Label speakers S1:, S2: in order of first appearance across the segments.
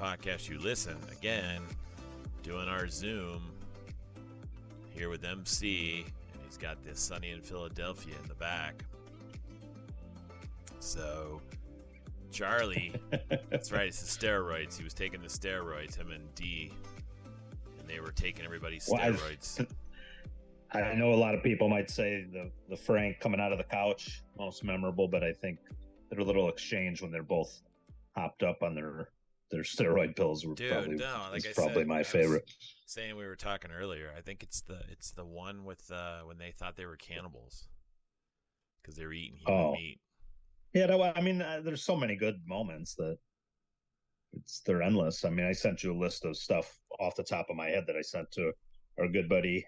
S1: podcast you listen. Again, doing our Zoom here with MC, and he's got this Sunny in Philadelphia in the back. So, Charlie, that's right, it's the steroids. He was taking the steroids, him and D, and they were taking everybody's steroids.
S2: I know a lot of people might say the Frank coming out of the couch most memorable, but I think their little exchange when they're both hopped up on their steroid pills were probably my favorite.
S1: Saying we were talking earlier, I think it's the one with when they thought they were cannibals because they were eating human meat.
S2: Yeah, no, I mean, there's so many good moments that they're endless. I mean, I sent you a list of stuff off the top of my head that I sent to our good buddy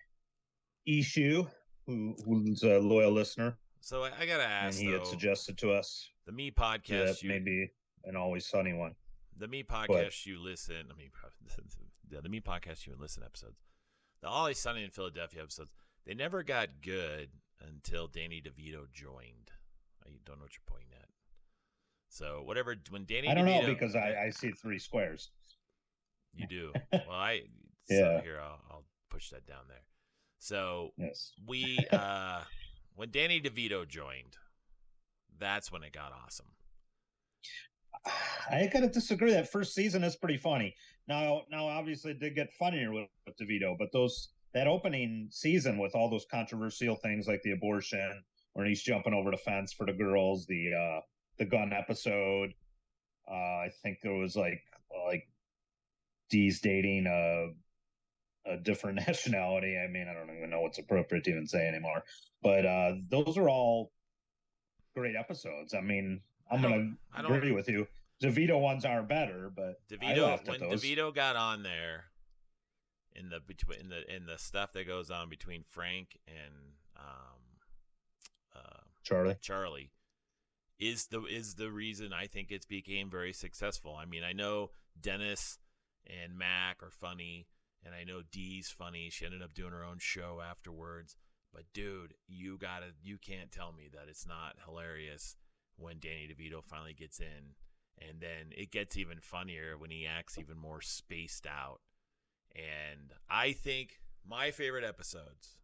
S2: Ishu, who's a loyal listener.
S1: So I gotta ask,
S2: and he had suggested to us
S1: the Me podcast,
S2: maybe an Always Sunny one.
S1: The Me podcast you listen. I mean, the Me podcast you listen episodes. The Always Sunny in Philadelphia episodes. They never got good until Danny DeVito joined. I don't know what you're pointing at. So whatever, when Danny,
S2: I don't know because I see three squares.
S1: You do. Well, here I'll push that down there. So
S2: yes.
S1: we when Danny DeVito joined, that's when it got awesome.
S2: I gotta disagree. That first season is pretty funny. Now obviously it did get funnier with DeVito, but that opening season with all those controversial things like the abortion, when he's jumping over the fence for the girls, the gun episode. I think there was like Dee's dating a different nationality. I mean, I don't even know what's appropriate to even say anymore. But those are all great episodes. I mean, I'm gonna agree with you. DeVito ones are better, but
S1: DeVito got on there in the stuff that goes on between Frank and Charlie is the reason I think it's became very successful. I mean, I know Dennis and Mac are funny. And I know Dee's funny. She ended up doing her own show afterwards. But dude, you can't tell me that it's not hilarious when Danny DeVito finally gets in. And then it gets even funnier when he acts even more spaced out. And I think my favorite episodes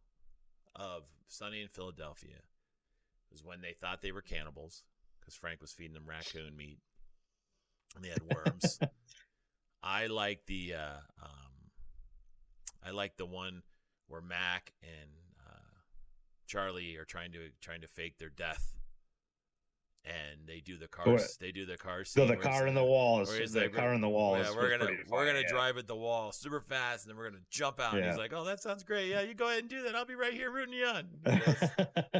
S1: of Sunny in Philadelphia was when they thought they were cannibals because Frank was feeding them raccoon meat and they had worms. I like the one where Mac and Charlie are trying to fake their death, and they do the car. They do the car scene.
S2: So the car in the wall. Car in the wall.
S1: Yeah, we're gonna drive at the wall super fast, and then we're gonna jump out. Yeah. And he's like, "Oh, that sounds great. Yeah, you go ahead and do that. I'll be right here rooting you on." He goes,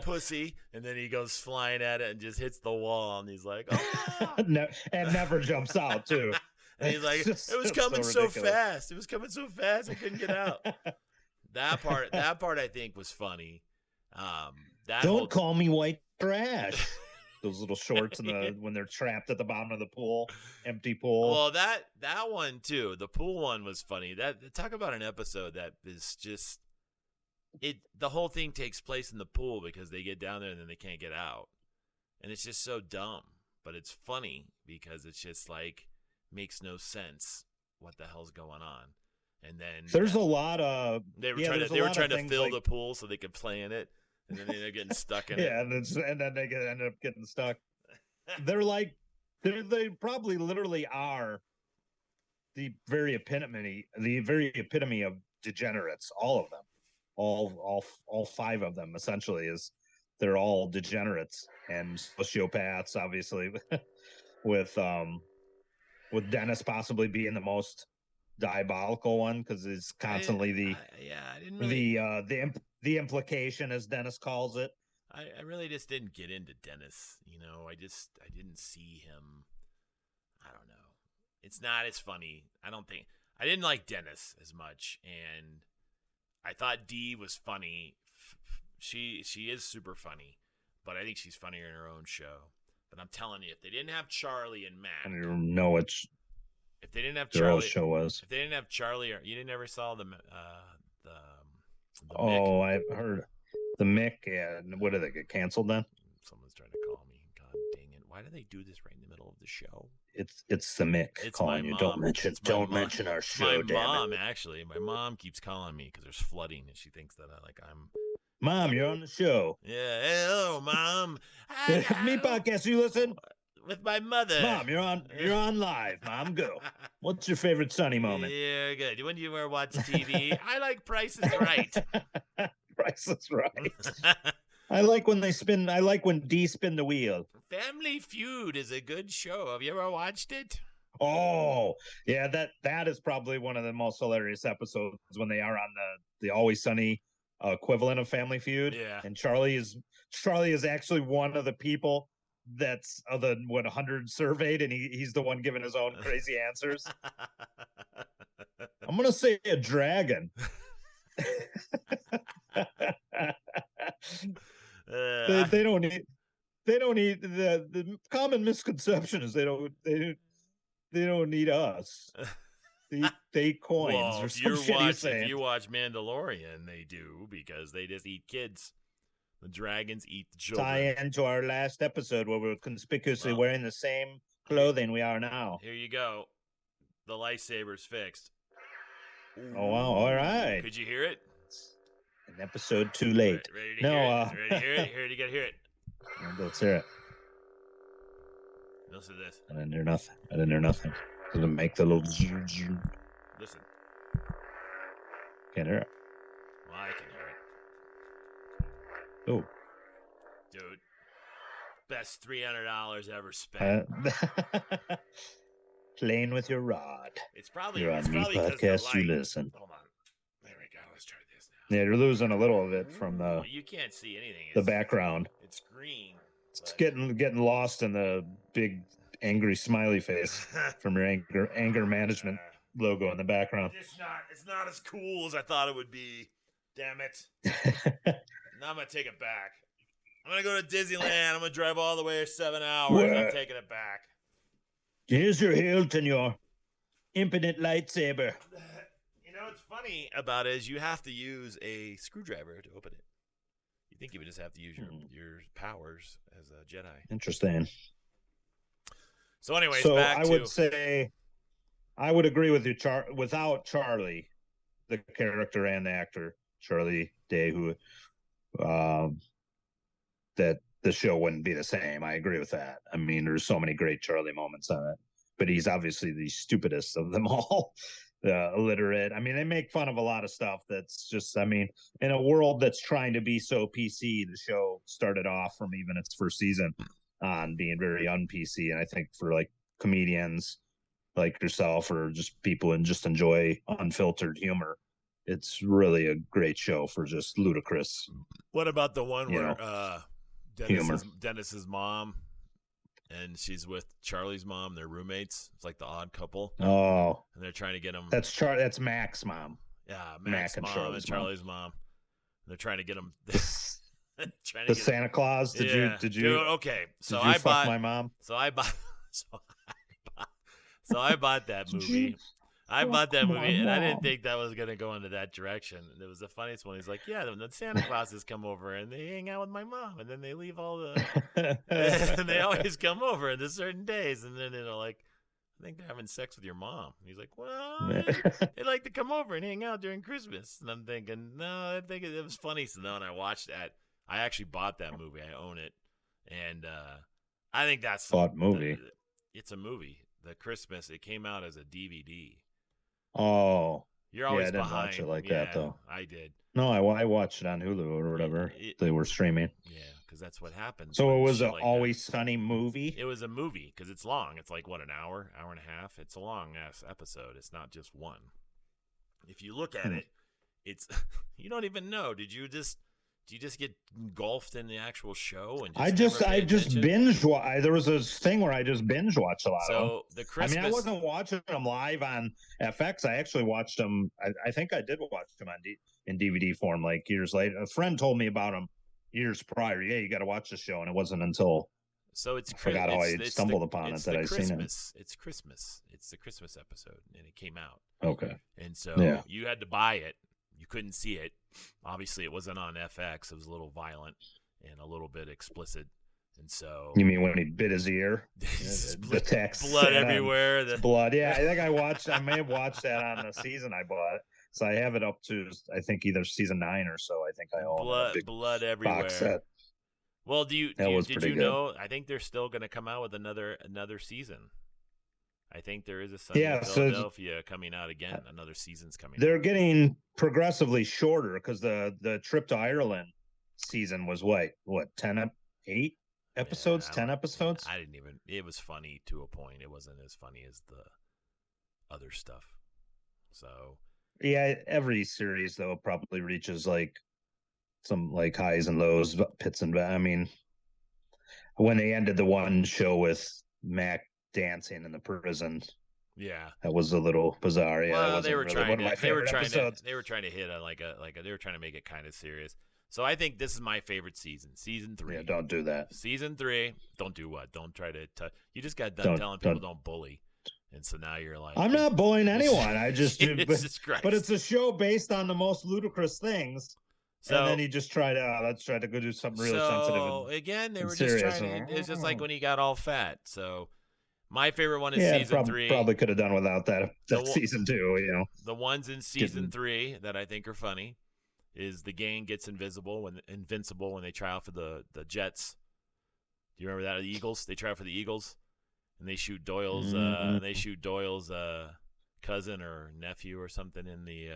S1: pussy, and then he goes flying at it and just hits the wall, and he's like, "Oh!"
S2: and never jumps out too.
S1: And he's like, it was coming so fast. It was coming so fast. I couldn't get out. That part I think was funny.
S2: Don't call me white trash. Those little shorts when they're trapped at the bottom of the pool, empty pool.
S1: Well, that one too. The pool one was funny. Talk about an episode that is just the whole thing takes place in the pool because they get down there and then they can't get out. And it's just so dumb, but it's funny because it's just like makes no sense what the hell's going on. And then
S2: there's a lot of
S1: they were trying to fill the pool so they could play in it, and then they're getting stuck in it.
S2: Yeah, and then they end up getting stuck. They probably literally are the very epitome of degenerates. All of them, all five of them essentially they're all degenerates and sociopaths, obviously, with Dennis possibly being the most diabolical one because it's constantly the implication, as Dennis calls it.
S1: I really just didn't get into Dennis. I didn't see him. I don't know. It's not as funny. I didn't like Dennis as much, and I thought Dee was funny. She is super funny, but I think she's funnier in her own show. But I'm telling you, if they didn't have Charlie and Mac,
S2: I don't know
S1: if they didn't have Charlie,
S2: show was.
S1: If they didn't have Charlie, you didn't ever saw the
S2: Oh, I heard the Mick. Yeah, what did they get canceled then?
S1: Someone's trying to call me. God dang it! Why do they do this right in the middle of the show?
S2: It's the Mick
S1: It's my
S2: calling you. Don't
S1: mom.
S2: mention
S1: It's my
S2: don't
S1: mom.
S2: mention our
S1: It's
S2: show.
S1: my
S2: Damn it,
S1: mom, actually. My mom keeps calling me because there's flooding, and she thinks that I'm.
S2: Mom, you're on the show.
S1: Yeah, hello, mom.
S2: Me
S1: Hello.
S2: podcast. You listen.
S1: With my mother.
S2: Mom, you're on live. Mom, go. What's your favorite Sunny moment?
S1: Yeah, good. When you were watching TV, I like Price is Right.
S2: Price is Right. I like when Dee spin the wheel.
S1: Family Feud is a good show. Have you ever watched it?
S2: Oh, yeah, that is probably one of the most hilarious episodes when they are on the Always Sunny equivalent of Family Feud.
S1: Yeah.
S2: And Charlie is actually one of the people that's of the 100 surveyed, and he's the one giving his own crazy answers. I'm gonna say a dragon. They don't need the common misconception is they don't need us. They eat coins.
S1: Well,
S2: or some shit he's saying.
S1: If you watch Mandalorian, they do, because they just eat kids. The dragons eat the children.
S2: Tie into our last episode where we're conspicuously wearing the same clothing we are now.
S1: Here you go. The lightsaber's fixed. Ooh.
S2: Oh, wow. All right.
S1: Could you hear it?
S2: An episode too late.
S1: Ready to hear it? Ready to hear it? Here, you gotta hear it.
S2: Let's hear it.
S1: Listen to this.
S2: I didn't hear nothing. Doesn't make the little zoom.
S1: Listen.
S2: Can't hear it.
S1: Well, I can hear it.
S2: Oh.
S1: Dude. Best $300 ever spent.
S2: Playing with your rod.
S1: It's probably
S2: You're on Me Podcast, you listen.
S1: Hold on. There we go. Let's try this now.
S2: Yeah, you're losing a little of it from the...
S1: You can't see anything.
S2: The background.
S1: It's green.
S2: It's getting lost in the big angry smiley face from your anger management logo in the background.
S1: It's not as cool as I thought it would be. Damn it. Now I'm going to take it back. I'm going to go to Disneyland. I'm going to drive all the way 7 hours. I'm taking it back.
S2: Here's your hilt and your impotent lightsaber.
S1: You know what's funny about it is you have to use a screwdriver to open it. You think you would just have to use your powers as a Jedi.
S2: Interesting.
S1: So anyways,
S2: I would say I would agree with you, without Charlie, the character and the actor, Charlie Day, who that the show wouldn't be the same. I agree with that. I mean, there's so many great Charlie moments on it, but he's obviously the stupidest of them all. Illiterate. I mean, they make fun of a lot of stuff that's just, I mean, in a world that's trying to be so PC, the show started off from even its first season on being very un-PC. And I think for like comedians like yourself or just people and just enjoy unfiltered humor, it's really a great show for just ludicrous.
S1: What about the one where Dennis's mom and she's with Charlie's mom, they're roommates. It's like the Odd Couple.
S2: Oh.
S1: And they're trying to get him.
S2: That's Mac's mom.
S1: Yeah, Mac's mom and Charlie's mom. They're trying to get him.
S2: Santa Claus. Did you?
S1: Dude, okay. So
S2: I bought my mom.
S1: So I bought that movie. I bought that movie, and I didn't think that was going to go into that direction. And it was the funniest one. He's like, yeah, the Santa Clauses come over, and they hang out with my mom, and then they leave all the... and they always come over on certain days, and then they're like, I think they're having sex with your mom. And he's like, well, they like to come over and hang out during Christmas. And I'm thinking, no, I think it was funny. So then when I watched that, I actually bought that movie. I own it. And I think that's...
S2: Bought movie?
S1: It's a movie. The Christmas, it came out as a DVD.
S2: Oh,
S1: you're always
S2: I didn't
S1: behind.
S2: Watch it like that though.
S1: I did.
S2: No, I watched it on Hulu or whatever they were streaming.
S1: Yeah, because that's what happens.
S2: So it was an Always Sunny movie.
S1: It was a movie because it's long. It's like what, an hour and a half. It's a long ass episode. It's not just one. If you look at it, it's you don't even know. Do you just get engulfed in the actual show? And I just
S2: binge watch. There was this thing where I just binge watched a lot of them.
S1: So the Christmas.
S2: I mean, I wasn't watching them live on FX. I actually watched them. I think I did watch them in DVD form like years later. A friend told me about them years prior. Yeah, you got to watch the show, and it wasn't until I forgot how I stumbled upon it that I seen it.
S1: It's Christmas. It's the Christmas episode, and it came out.
S2: Okay.
S1: And so you had to buy it. You couldn't see it. Obviously, it wasn't on FX. It was a little violent and a little bit explicit. And so
S2: You mean when he bit his ear? The text
S1: blood
S2: said on
S1: everywhere.
S2: his blood. Yeah, I think I may have watched that on the season I bought. So I have it up to, I think, either season 9 or so. I think I own a big
S1: blood
S2: box
S1: everywhere.
S2: set.
S1: Well,
S2: That was
S1: did
S2: pretty
S1: you
S2: good.
S1: know? I think they're still going to come out with another season. I think there is a Sunny in
S2: Yeah,
S1: Philadelphia coming out again. Another season's coming
S2: they're
S1: out.
S2: getting progressively shorter because the trip to Ireland season was what 8 episodes,
S1: Yeah,
S2: 10 episodes.
S1: I didn't even. It was funny to a point. It wasn't as funny as the other stuff. So
S2: Yeah, every series though probably reaches like some like highs and lows, pits and I mean, when they ended the one show with Mac dancing in the prison,
S1: yeah,
S2: that was a little bizarre. Yeah, that
S1: well,
S2: wasn't really one of my favorite episodes.
S1: they were trying to hit they were trying to make it kind of serious. So I think this is my favorite season, season 3.
S2: Yeah, don't do that.
S1: Season 3. Don't do what? Don't try to. You just got done telling people don't bully, and so now you're like,
S2: I'm not bullying anyone. I just do, but it's a show based on the most ludicrous things. So, and then he just tried to let's try to go do something really sensitive. And,
S1: again, they were
S2: serious.
S1: just trying to. It's just like when he got all fat. So my favorite one is season 3.
S2: Probably could have done without that season 2. You know,
S1: the ones in season 3 that I think are funny is the gang gets invincible when they try out for the Jets. Do you remember that? The Eagles. They try out for the Eagles, and they shoot Doyle's. Cousin or nephew or something in the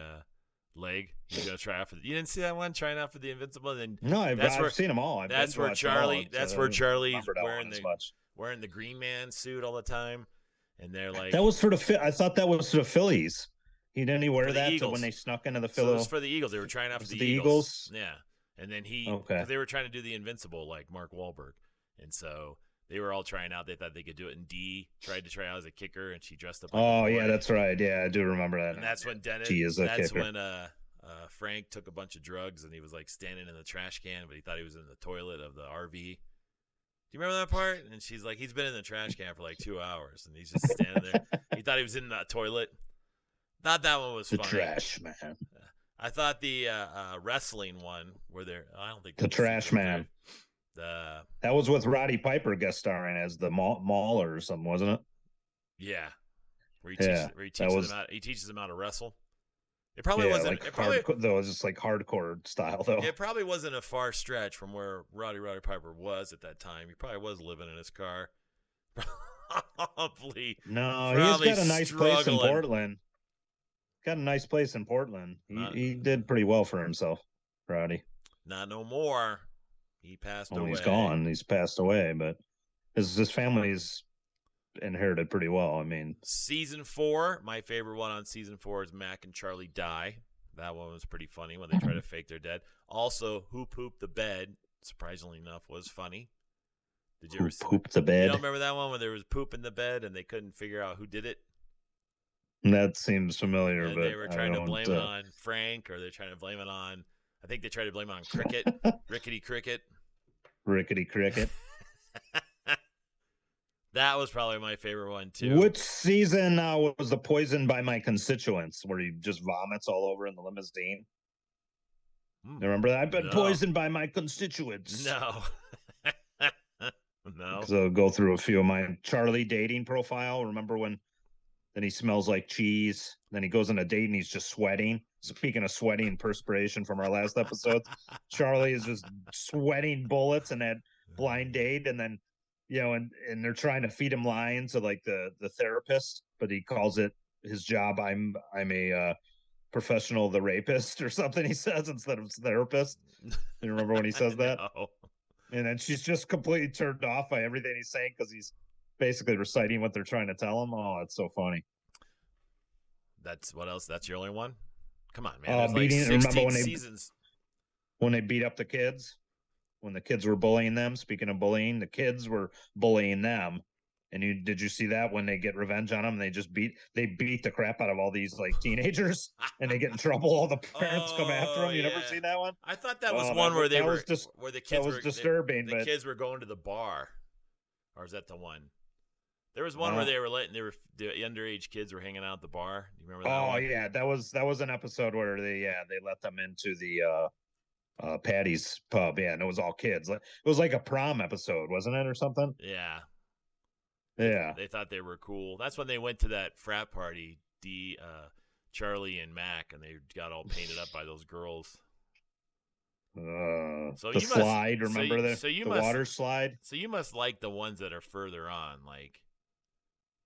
S1: leg. He's gonna try out for. You didn't see that one trying out for the Invincible? And then
S2: no, I've seen them all.
S1: That's where Charlie. That's where Charlie's wearing the Green Man suit all the time, and they're like,
S2: that was for the. I thought that was for the Phillies. He didn't wear that when they snuck into the Phillies.
S1: So it was for the Eagles. They were trying out for the Eagles. Yeah, and then because they were trying to do the Invincible like Mark Wahlberg, and so they were all trying out. They thought they could do it, and Dee tried to try out as a kicker, and she dressed up.
S2: Oh yeah, that's right. Yeah, I do remember that.
S1: And that's when Dennis. When Frank took a bunch of drugs, and he was like standing in the trash can, but he thought he was in the toilet of the RV. Do you remember that part? And she's like, he's been in the trash can for like 2 hours, and he's just standing there. He thought he was in the toilet. Thought that one was funny.
S2: The trash man.
S1: I thought the wrestling one where they're. I don't think
S2: the trash man. That was with Roddy Piper guest starring as the Mauler or something, wasn't it?
S1: Yeah, where he teaches them how to wrestle. It probably wasn't.
S2: Like it was just like hardcore style though.
S1: It probably wasn't a far stretch from where Roddy Piper was at that time. He probably was living in his car. Probably.
S2: No, he's got a nice place in Portland. Got a nice place in Portland. He did pretty well for himself, Roddy.
S1: Not no more. He passed away.
S2: He's gone. He's passed away, but his family's inherited pretty well. I mean,
S1: season 4, my favorite one on season 4 is Mac and Charlie Die. That one was pretty funny when they try to fake their dead. Also, Who Pooped the Bed, surprisingly enough, was funny. Did you ever see
S2: Poop the Bed?
S1: You don't remember that one when there was poop in the bed and they couldn't figure out who did it?
S2: That seems familiar,
S1: and
S2: but
S1: they were trying to blame it on Frank, or they're trying to blame it on. I think they tried to blame it on Cricket, Rickety Cricket.
S2: Rickety Cricket.
S1: That was probably my favorite one too.
S2: Which season was the Poisoned by My Constituents, where he just vomits all over in the limousine? You remember that? I've been poisoned by my constituents.
S1: No. No.
S2: So go through a few of my Charlie dating profile. Remember when? Then he smells like cheese. Then he goes on a date and he's just sweating. Speaking of sweating and perspiration from our last episode, Charlie is just sweating bullets in that blind date. And then, and they're trying to feed him lines to like the therapist, but he calls it his job. I'm a professional, the rapist or something he says instead of therapist. You remember when he says that?
S1: No.
S2: And then she's just completely turned off by everything he's saying because he's basically reciting what they're trying to tell him. Oh, it's so funny.
S1: That's what else? That's your only one? Come on, man.
S2: There's
S1: like 16 seasons.
S2: When they beat up the kids, when the kids were bullying them. Speaking of bullying, the kids were bullying them. And did you see that when they get revenge on them? They beat the crap out of all these like teenagers, and they get in trouble. All the parents come after them. You never seen that one?
S1: I thouut that was one where where the kids
S2: was disturbing.
S1: The kids were going to the bar, or is that the one? There was one where the underage kids were hanging out at the bar. Do you remember that?
S2: Oh yeah, that was an episode where they let them into the Patty's Pub. Yeah, and it was all kids. It was like a prom episode, wasn't it, or something?
S1: Yeah.
S2: Yeah.
S1: They thought they were cool. That's when they went to that frat party, Charlie and Mac, and they got all painted up by those girls. So
S2: The
S1: you must
S2: slide, remember the water slide?
S1: So you must like the ones that are further on. Like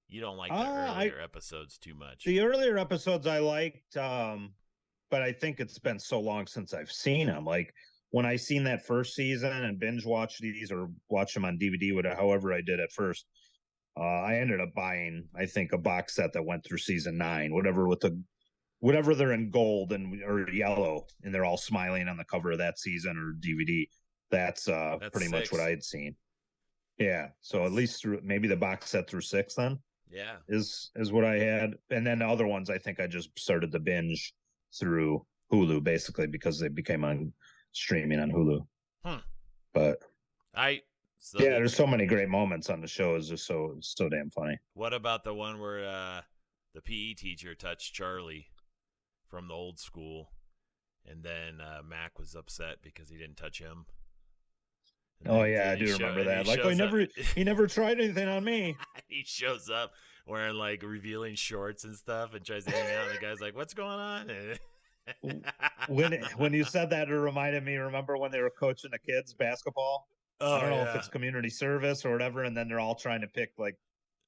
S1: you don't like the earlier episodes too much.
S2: The earlier episodes I liked, but I think it's been so long since I've seen them. Like when I seen that first season and binge watched these or watch them on DVD, however I did at first. I ended up buying, I think, a box set that went through season 9, whatever they're in gold or yellow, and they're all smiling on the cover of that season or DVD. That's pretty
S1: 6.
S2: much what I had seen. Yeah, so at least through maybe the box set through 6 then.
S1: Yeah,
S2: is what I had, and then the other ones I think I just started to binge through Hulu basically because they became on streaming on Hulu. But there's so many great moments on the show. It's just so damn funny.
S1: What about the one where the PE teacher touched Charlie from the old school, and then Mac was upset because he didn't touch him?
S2: Oh yeah, I do remember that. Like, he never tried anything on me.
S1: He shows up wearing like revealing shorts and stuff, and tries to hang out. And the guy's like, "What's going on?"
S2: When you said that, it reminded me. Remember when they were coaching the kids basketball? I don't know if it's community service or whatever, and then they're all trying to pick like,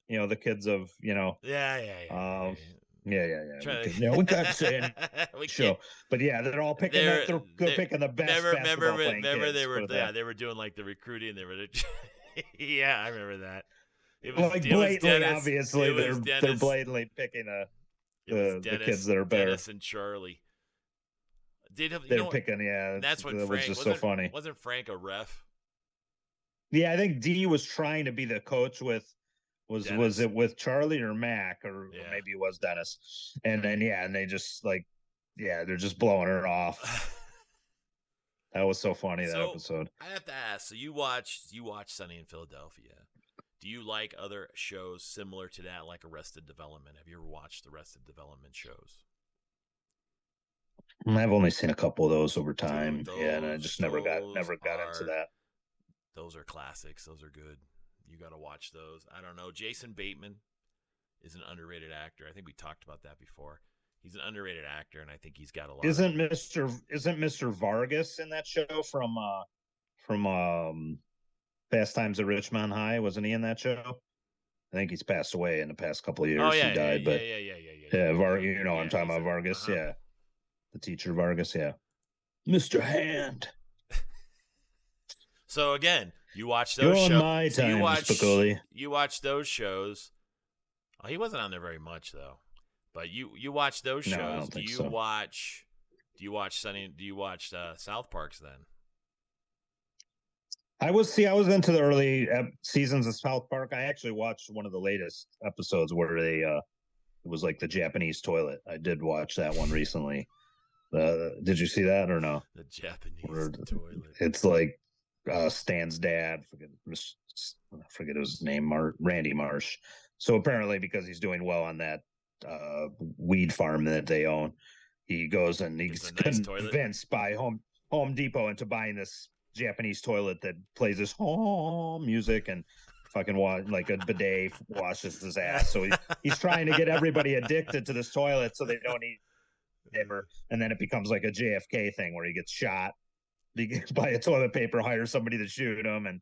S2: the kids of
S1: Yeah.
S2: We can't say any show, but yeah, they're all picking they're picking the best.
S1: Remember they were doing like the recruiting. They were, yeah, I remember that.
S2: It was like blatantly, obviously, they're blatantly picking the kids that are better.
S1: Dennis and Charlie.
S2: They're picking, yeah.
S1: That's when
S2: Frank
S1: was
S2: just so funny.
S1: Wasn't Frank a ref?
S2: Yeah, I think D was trying to be the coach with. Was it with Charlie or Mac or maybe it was Dennis? And then and they just they're just blowing her off. That was so funny, that episode.
S1: I have to ask, so you watch Sunny in Philadelphia. Do you like other shows similar to that, like Arrested Development? Have you ever watched the Arrested Development shows?
S2: I've only seen a couple of those over time. And I just never got into that.
S1: Those are classics. Those are good. You got to watch those. I don't know. Jason Bateman is an underrated actor. I think we talked about that before. He's an underrated actor, and I think he's got a lot.
S2: Isn't Mr. Vargas in that show from Fast Times at Ridgemont High? Wasn't he in that show? I think he's passed away in the past couple of years.
S1: Oh, yeah,
S2: he died,
S1: yeah.
S2: I'm talking about Vargas. Uh-huh. Yeah, the teacher Vargas. Yeah, Mr. Hand.
S1: So again, you watch those shows. You watch those shows. Oh, he wasn't on there very much though. But you watch those shows.
S2: No, I don't think so.
S1: Do you watch South Parks then?
S2: I was into the early seasons of South Park. I actually watched one of the latest episodes where they it was like the Japanese toilet. I did watch that one recently. Did you see that or no?
S1: The Japanese toilet.
S2: It's like Stan's dad, I forget his name, Randy Marsh. So apparently, because he's doing well on that weed farm that they own, he goes and he's convinced by Home Depot into buying this Japanese toilet that plays this home music and fucking like a bidet washes his ass. So he's trying to get everybody addicted to this toilet so they don't eat ever. And then it becomes like a JFK thing where he gets shot. He buy a toilet paper, hire somebody to shoot him, and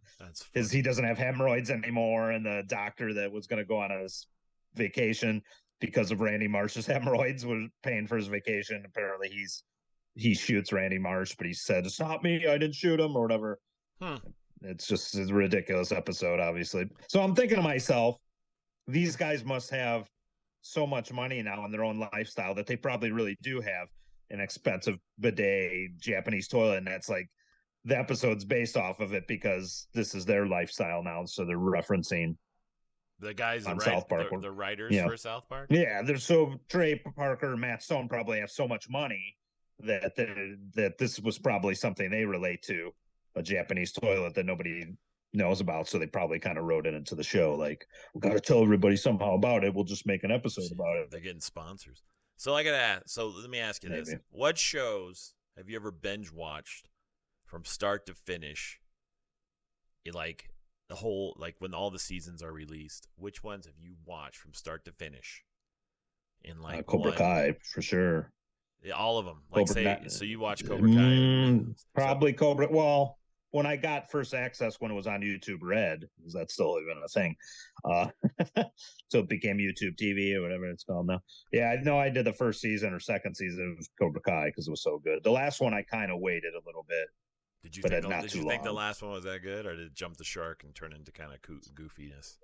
S2: he doesn't have hemorrhoids anymore. And the doctor that was going to go on his vacation because of Randy Marsh's hemorrhoids was paying for his vacation. Apparently, he shoots Randy Marsh, but he said, "It's not me. I didn't shoot him," or whatever. It's a ridiculous episode, obviously. So I'm thinking to myself, these guys must have so much money now in their own lifestyle that they probably really do have an expensive bidet Japanese toilet, and that's like the episode's based off of it because this is their lifestyle now. So they're referencing
S1: the guys
S2: on South Park,
S1: the writers for South Park.
S2: Yeah, Trey Parker, Matt Stone probably have so much money that this was probably something they relate to, a Japanese toilet that nobody knows about. So they probably kind of wrote it into the show, like, we got to tell everybody somehow about it. We'll just make an episode about it.
S1: They're getting sponsors. So I gotta ask. So let me ask you this: what shows have you ever binge watched from start to finish, like the whole, like when all the seasons are released, which ones have you watched from start to finish? In like
S2: Cobra Kai for sure.
S1: All of them. Like
S2: Cobra,
S1: so you watch Cobra Kai?
S2: Probably Cobra. Well, when I got first access when it was on YouTube Red, is that still even a thing? Uh, so it became YouTube TV or whatever it's called now. Yeah, I know I did the first season or second season of Cobra Kai because it was so good. The last one I kind of waited a little bit.
S1: Did you
S2: but
S1: think
S2: not
S1: did
S2: too
S1: you think
S2: long.
S1: the last one was that good, or did it jump the shark and turn into kind of goofiness?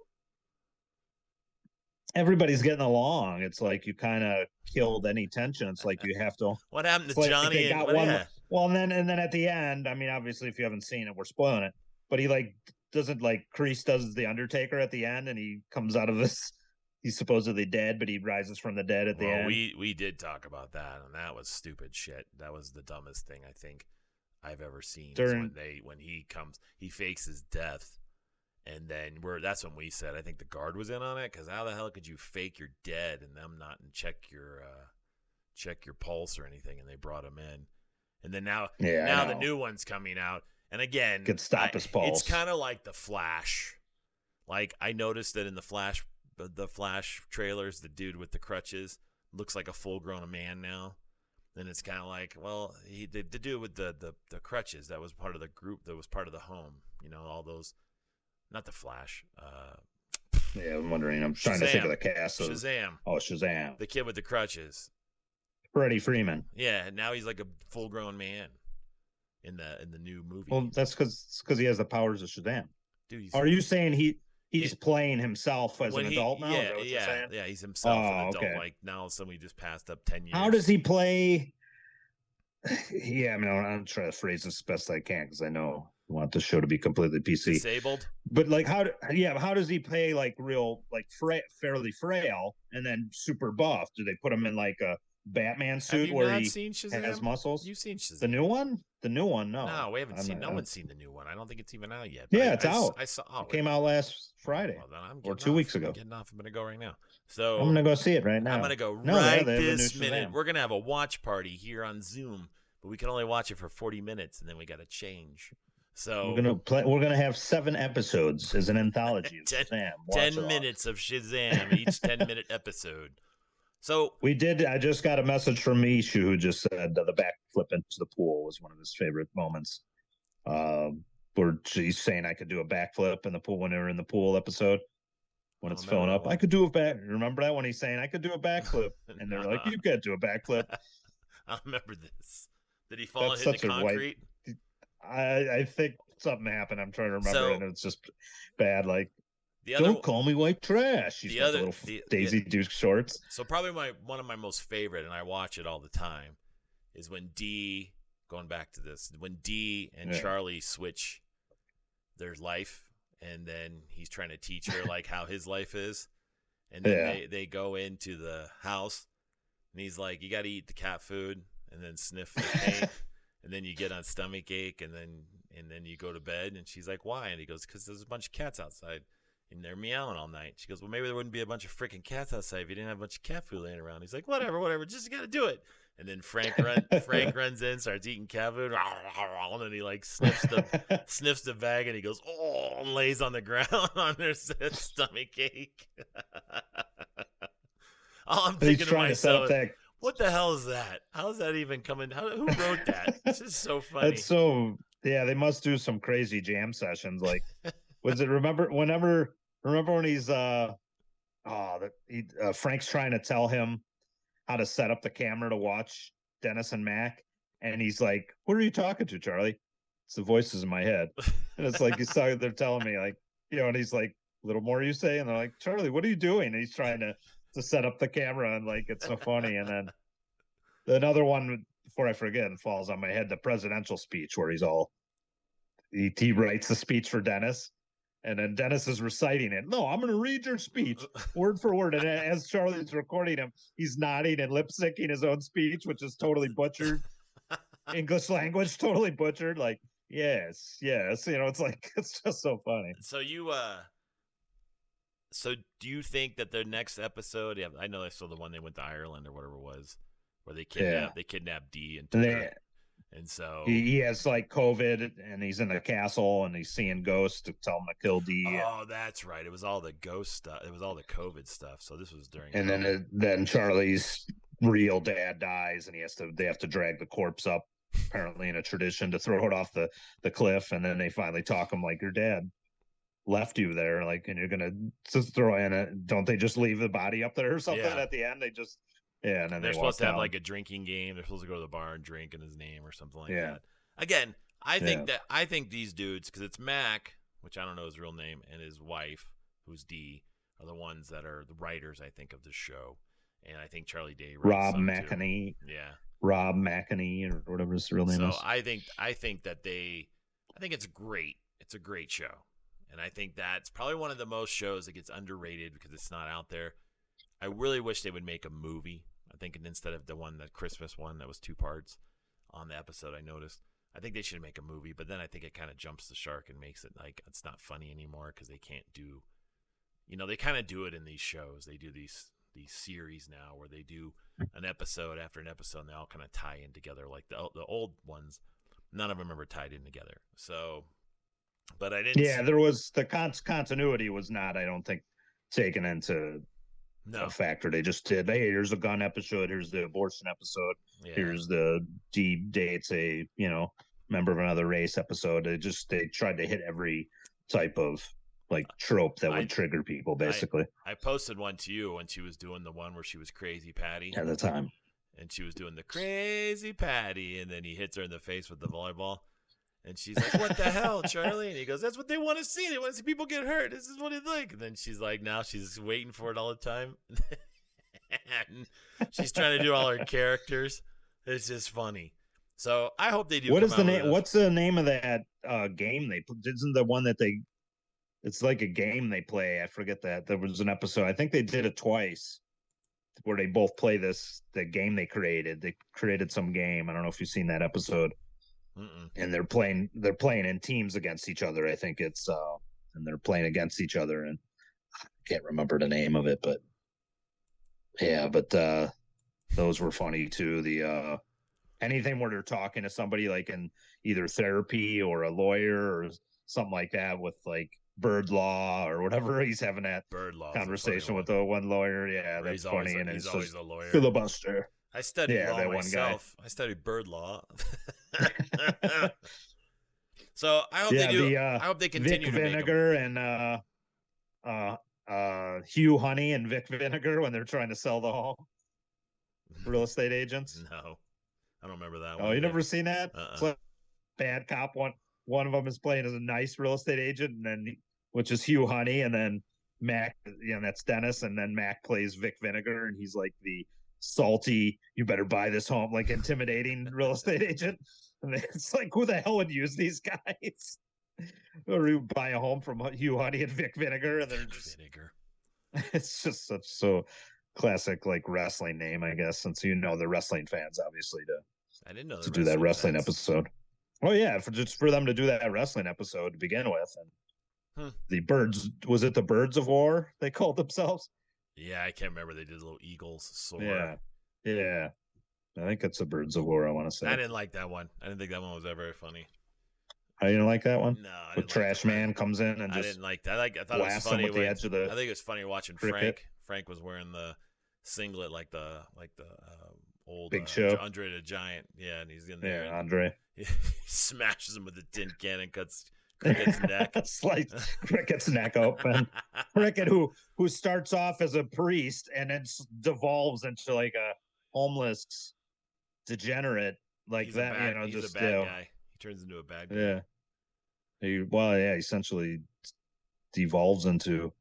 S2: Everybody's getting along. It's like you kind of killed any tension. It's like you have to.
S1: What happened to
S2: like
S1: Johnny?
S2: They got
S1: and,
S2: one.
S1: Yeah.
S2: Well, and then at the end, I mean, obviously, if you haven't seen it, we're spoiling it. But he like doesn't like Kreese does the Undertaker at the end, and he comes out of this. He's supposedly dead, but he rises from the dead at the end.
S1: We did talk about that, and that was stupid shit. That was the dumbest thing I think I've ever seen. When he fakes his death, and then that's when we said I think the guard was in on it, because how the hell could you fake you're dead and them not and check your pulse or anything, and they brought him in, and then now the new one's coming out, and again
S2: could stop his pulse.
S1: It's kind of like the Flash. Like I noticed that in the Flash trailers, the dude with the crutches looks like a full-grown man now. And it's kind of like, well, the dude with the crutches, that was part of the group, that was part of the home. You know, all those, not the Flash.
S2: Yeah, I'm wondering. I'm trying to think of the cast.
S1: Shazam.
S2: Oh, Shazam.
S1: The kid with the crutches.
S2: Freddie Freeman.
S1: Yeah, now he's like a full-grown man in the new movie.
S2: Well, that's because he has the powers of Shazam.
S1: Dude,
S2: are you saying he's playing himself as an adult now?
S1: Yeah, he's himself an adult. Okay. Like now somebody just passed up 10 years.
S2: How does he play? Yeah, I mean, I'm trying to phrase this as best I can because I know I want the show to be completely PC.
S1: Disabled?
S2: But like how does he play like real, like fairly frail and then super buff? Do they put him in like a Batman suit where he has muscles?
S1: You've seen Shazam?
S2: The new one? The new one, no.
S1: No, we haven't seen. No one's seen the new one. I don't think it's even out yet.
S2: Yeah, it's out.
S1: I saw.
S2: It came out last Friday or 2 weeks ago.
S1: I'm getting off. I'm gonna go right now. So
S2: I'm gonna go see it right now.
S1: I'm gonna go right this minute. We're gonna have a watch party here on Zoom, but we can only watch it for 40 minutes, and then we got to change. So
S2: we're gonna have 7 episodes as an anthology.
S1: 10 minutes of Shazam, each 10-minute episode. So
S2: I just got a message from Mishu who just said the backflip into the pool was one of his favorite moments. Where he's saying I could do a backflip in the pool when they were in the pool episode. When it's filling up, I could do a back. Remember that when he's saying I could do a backflip, and they're like, "You can't do a backflip."
S1: I remember this. Did he fall and hit the concrete?
S2: I think something happened. I'm trying to remember, and it's just bad. Like, don't call me white trash. He's got the little Daisy Duke shorts.
S1: So probably one of my most favorite, and I watch it all the time, is when going back to this, when Dee and Charlie switch their life, and then he's trying to teach her like how his life is, and then they go into the house, and he's like, you got to eat the cat food and then sniff the paint, and then you get on stomach ache, and then you go to bed, and she's like, why? And he goes, because there's a bunch of cats outside and they're meowing all night. She goes, well, maybe there wouldn't be a bunch of freaking cats outside if you didn't have a bunch of cat food laying around. He's like, whatever, just got to do it. And then Frank runs in, starts eating cat food, and then he like sniffs the bag, and he goes, oh, and lays on the ground on their stomach ache. All I'm thinking to myself, what the hell is that? How is that even coming? Who wrote that? This is so funny.
S2: It's so, yeah, they must do some crazy jam sessions. Like, remember when he's Frank's trying to tell him how to set up the camera to watch Dennis and Mac, and he's like, "What are you talking to, Charlie?" It's the voices in my head, and it's like they're telling me, like, and he's like, "A little more, you say?" And they're like, "Charlie, what are you doing?" And he's trying to set up the camera, and like it's so funny. And then another one, before I forget, falls on my head, the presidential speech where he writes the speech for Dennis. And then Dennis is reciting it. No, I'm going to read your speech word for word. And as Charlie's recording him, he's nodding and lip syncing his own speech, which is totally butchered. English language, totally butchered. Like, yes. It's like, it's just so funny.
S1: So do you think that their next episode? Yeah, I know I saw the one they went to Ireland or whatever it was, where they kidnapped Dee and took her. And so,
S2: he has like COVID, and he's in a castle, and he's seeing ghosts to tell him to kill D.
S1: oh, that's right. It was all the ghost stuff. It was all the COVID stuff. So this was during
S2: And
S1: COVID.
S2: then Charlie's real dad dies, and they have to drag the corpse up, apparently in a tradition, to throw it off the cliff. And then they finally talk him like, your dad left you there, like, and you're gonna just throw in it. Don't they just leave the body up there or something at the end? They just and then
S1: they're
S2: they
S1: supposed to have
S2: down.
S1: like a drinking game. They're supposed to go to the bar and drink in his name or something like
S2: Yeah.
S1: that. Again, I think these dudes, because it's Mac, which I don't know his real name, and his wife, who's D, are the ones that are the writers, I think, of the show. And I think Charlie Day writes
S2: Rob
S1: some
S2: McEnany.
S1: too. Yeah.
S2: Rob McEnany or whatever his real name is.
S1: So I think that I think it's great. It's a great show. And I think that's probably one of the most shows that gets underrated because it's not out there. I really wish they would make a movie. I think instead of the Christmas one that was 2 parts on the episode, I noticed. I think they should make a movie, but then I think it kind of jumps the shark and makes it like it's not funny anymore because they can't do, they kind of do it in these shows. They do these series now where they do an episode after an episode and they all kind of tie in together. Like the old ones, none of them ever tied in together. So, but I didn't.
S2: Yeah, there was the continuity was not, I don't think, taken into a factor. They just did, hey, here's a gun episode, here's the abortion episode, here's the D dates a member of another race episode. They tried to hit every type of like trope that would trigger people, basically.
S1: I posted one to you when she was doing the one where she was Crazy Patty
S2: at the time,
S1: and she was doing the Crazy Patty, and then he hits her in the face with the volleyball. And she's like, what the hell, Charlie? And he goes, that's what they want to see. They want to see people get hurt. This is what it's like. And then she's like, now she's waiting for it all the time. And she's trying to do all her characters. It's just funny. So I hope they do.
S2: What is the name? What's the name of that game they isn't the one that they? It's like a game they play. I forget that. There was an episode. I think they did it twice where they both play the game they created. They created some game. I don't know if you've seen that episode. And they're playing in teams against each other. I think it's and they're playing against each other, and I can't remember the name of it, but those were funny too. The anything where they're talking to somebody like in either therapy or a lawyer or something like that with like bird law or whatever, he's having that conversation with the one lawyer. Yeah, that's funny. And he's always a lawyer. Filibuster.
S1: I studied law myself. I studied bird law. So I hope they do. I hope they continue
S2: Vic
S1: to
S2: Vinegar and Hugh Honey and Vic Vinegar when they're trying to sell the home. Real estate agents.
S1: No, I don't remember that
S2: one.
S1: Oh,
S2: you never seen that? It's like bad cop. One of them is playing as a nice real estate agent, and then which is Hugh Honey, and then Mac. That's Dennis, and then Mac plays Vic Vinegar, and he's like the salty, you better buy this home, like intimidating real estate agent. And it's like, who the hell would use these guys? Or you buy a home from Hugh Honey and Vic Vinegar, and they're just Vinegar. It's just such so classic like wrestling name, I guess, since the wrestling fans obviously
S1: I didn't know
S2: to do that wrestling episode. Well, yeah, for them to do that wrestling episode to begin with, and the birds, was it the Birds of War they called themselves?
S1: Yeah, I can't remember. They did little eagles soar.
S2: Yeah. I think it's the Birds of War, I want to say.
S1: I didn't like that one. I didn't think that one was ever very funny.
S2: I didn't like that one?
S1: No.
S2: With Trash Man comes in and
S1: I
S2: just
S1: didn't like that. I thought it was funny
S2: with the edge of the
S1: I think it was funny watching
S2: cricket.
S1: Frank was wearing the singlet like the old
S2: Big Show.
S1: Andre the Giant. Yeah, and he's in there.
S2: Yeah, Andre.
S1: He smashes him with a tin can and cuts Cricket's neck.
S2: Slice Cricket's neck open. Cricket, who starts off as a priest and then devolves into like a homeless degenerate like he's that.
S1: He's a bad guy. He turns into a bad guy.
S2: Yeah. Essentially devolves into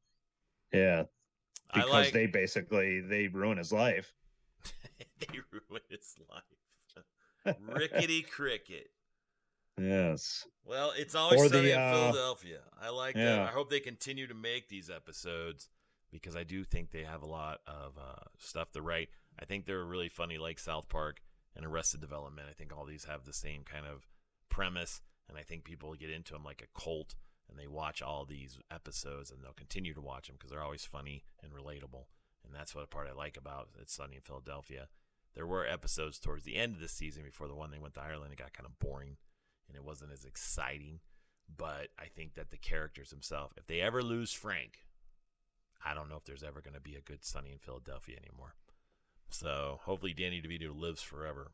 S2: because they ruin his life.
S1: They ruin his life. Rickety Cricket.
S2: Yes.
S1: Well, it's always sunny in Philadelphia. I like that. I hope they continue to make these episodes because I do think they have a lot of stuff to write. I think they're really funny, like South Park and Arrested Development. I think all these have the same kind of premise, and I think people get into them like a cult, and they watch all these episodes, and they'll continue to watch them because they're always funny and relatable. And that's what part I like about It's Sunny in Philadelphia. There were episodes towards the end of the season before the one they went to Ireland. It got kind of boring, and it wasn't as exciting. But I think that the characters themselves, if they ever lose Frank, I don't know if there's ever going to be a good Sunny in Philadelphia anymore. So hopefully Danny DeVito lives forever.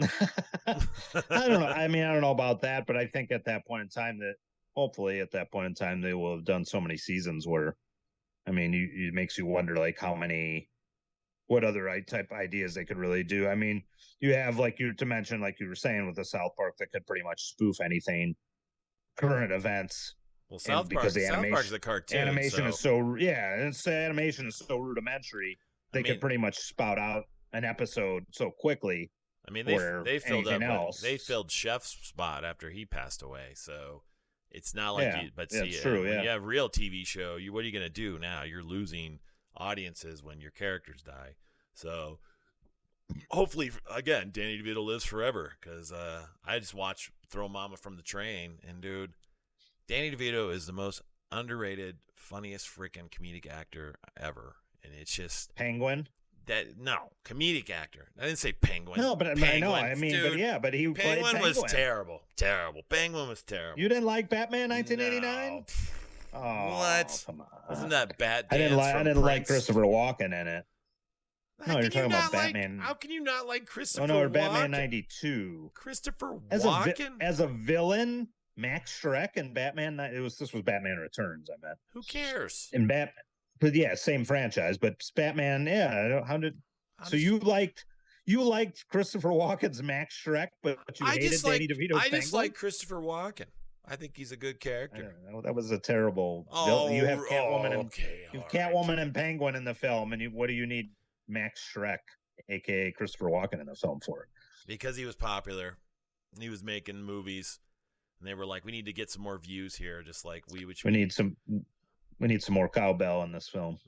S2: I don't know. I mean, I don't know about that, but I think at that point in time hopefully at that point in time, they will have done so many seasons where, I mean, it makes you wonder like what other type ideas they could really do. I mean, you have like to mention, like you were saying with the South Park, that could pretty much spoof anything, current events.
S1: Well, South Park's a cartoon.
S2: Animation is animation is so rudimentary. They could pretty much spout out an episode so quickly.
S1: I mean, they filled Chef's spot after he passed away, so it's not like it's true. When you have real TV show, what are you going to do now? You're losing audiences when your characters die. So hopefully, again, Danny DeVito lives forever, because I just watched Throw Mama from the Train, and dude, Danny DeVito is the most underrated, funniest freaking comedic actor ever, and it's just
S2: Penguin.
S1: Comedic actor. I didn't say Penguin.
S2: No, but
S1: Penguin,
S2: I know. I mean,
S1: dude,
S2: but he played
S1: Penguin was terrible. Penguin was terrible.
S2: You didn't like Batman 1989?
S1: No.
S2: Oh,
S1: what?
S2: Come on.
S1: Wasn't that Bat
S2: I
S1: Dance
S2: didn't like Christopher Walken in it.
S1: No, you're talking about Batman. How can you not like Christopher Walken?
S2: No, Batman 92.
S1: Christopher Walken
S2: as a villain, Max Schreck and Batman. This was Batman Returns. I meant.
S1: Who cares?
S2: In Batman. But yeah, same franchise, but Batman. Yeah, you liked Christopher Walken's Max Schreck, but you hated Danny DeVito's
S1: I just like Christopher Walken. I think he's a good character.
S2: That was a terrible. You have Catwoman and Penguin in the film, and what do you need Max Schreck, aka Christopher Walken, in the film for?
S1: Because he was popular, and he was making movies, and they were like, "We need to get some more views here." Just like we need some more cowbell in this film.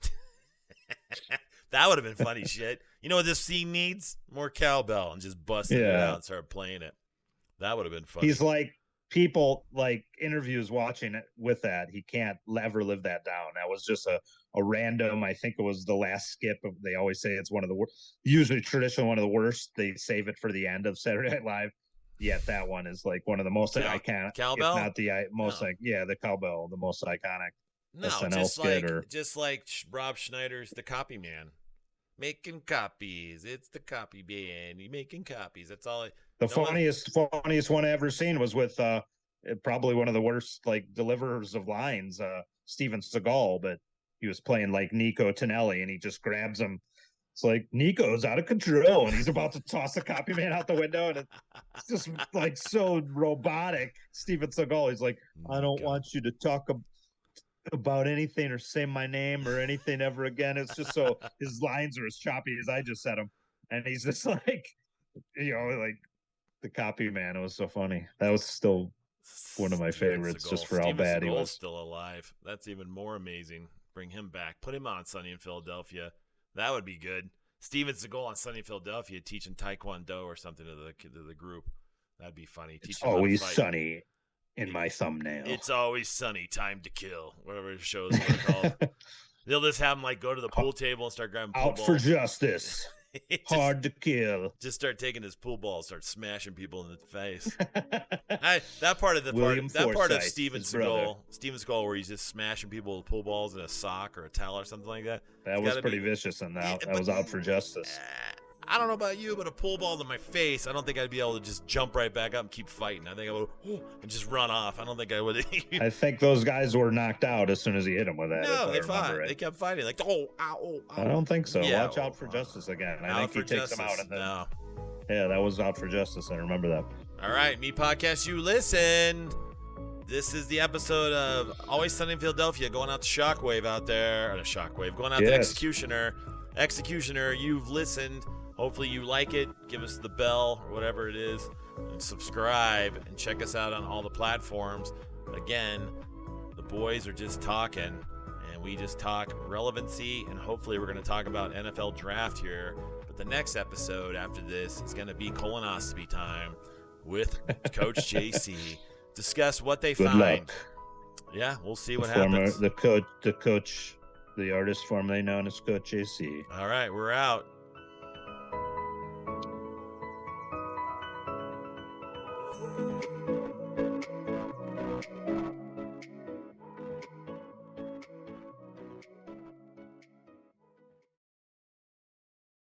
S1: That would have been funny shit. You know what this scene needs? More cowbell, and just busted it out and start playing it. That would have been funny.
S2: He's like, people like interviews watching it with that. He can't ever live that down. That was just a random, I think it was the last skip. They always say it's one of the worst, usually traditional, one of the worst. They save it for the end of Saturday Night Live. Yet that one is like one of the most iconic.
S1: Cowbell?
S2: If not the most the cowbell, the most iconic.
S1: No,
S2: SNL
S1: just like Rob Schneider's The Copy Man. Making copies. It's the copy man. He making copies. That's all.
S2: Funniest one I ever seen was with probably one of the worst like deliverers of lines, Steven Seagal, but he was playing like Nico Tonelli, and he just grabs him. It's like Nico's out of control, and he's about to toss the copy man out the window, and it's just like so robotic. Steven Seagal, he's like, I don't want you to talk about anything or say my name or anything ever again. It's just so his lines are as choppy as I just said them, and he's just like, like the copy man. It was so funny. That was still one of my favorites, just for how bad he was.
S1: Still alive. That's even more amazing. Bring him back. Put him on Sunny in Philadelphia. That would be good. Steven Seagal on Sunny in Philadelphia teaching Taekwondo or something to the group. That'd be funny.
S2: It's always sunny in my thumbnail.
S1: It's always sunny. Time to kill. Whatever the shows are called. They'll just have him like go to the pool table and start grabbing pool balls.
S2: Out for justice. Hard to kill.
S1: Just start taking his pool ball, start smashing people in the face. That part of Steven Seagal, where he's just smashing people with pool balls in a sock or a towel or something like that.
S2: That was pretty vicious, and that was Out for Justice.
S1: I don't know about you, but a pool ball to my face, I don't think I'd be able to just jump right back up and keep fighting. I think I would and just run off. I don't think I would.
S2: I think those guys were knocked out as soon as he hit them with that.
S1: No, they fought. They kept fighting. Like, ow.
S2: I don't think so. Yeah, watch Out for Justice again. I think he takes them out. No. Yeah, that was Out for Justice. I remember that.
S1: All right, Me Podcast, you listened. This is the episode of Always Sunny in Philadelphia, going out to Shockwave out there. Or to Shockwave, going out to Executioner. Executioner, you've listened. Hopefully you like it. Give us the bell or whatever it is, and subscribe, and check us out on all the platforms. Again, the boys are just talking, and we just talk relevancy, and hopefully we're going to talk about NFL draft here. But the next episode after this is going to be colonoscopy time with Coach JC. Discuss what they find.
S2: Luck.
S1: Yeah, we'll see what happens.
S2: The coach, the artist formerly known as Coach JC.
S1: All right, we're out.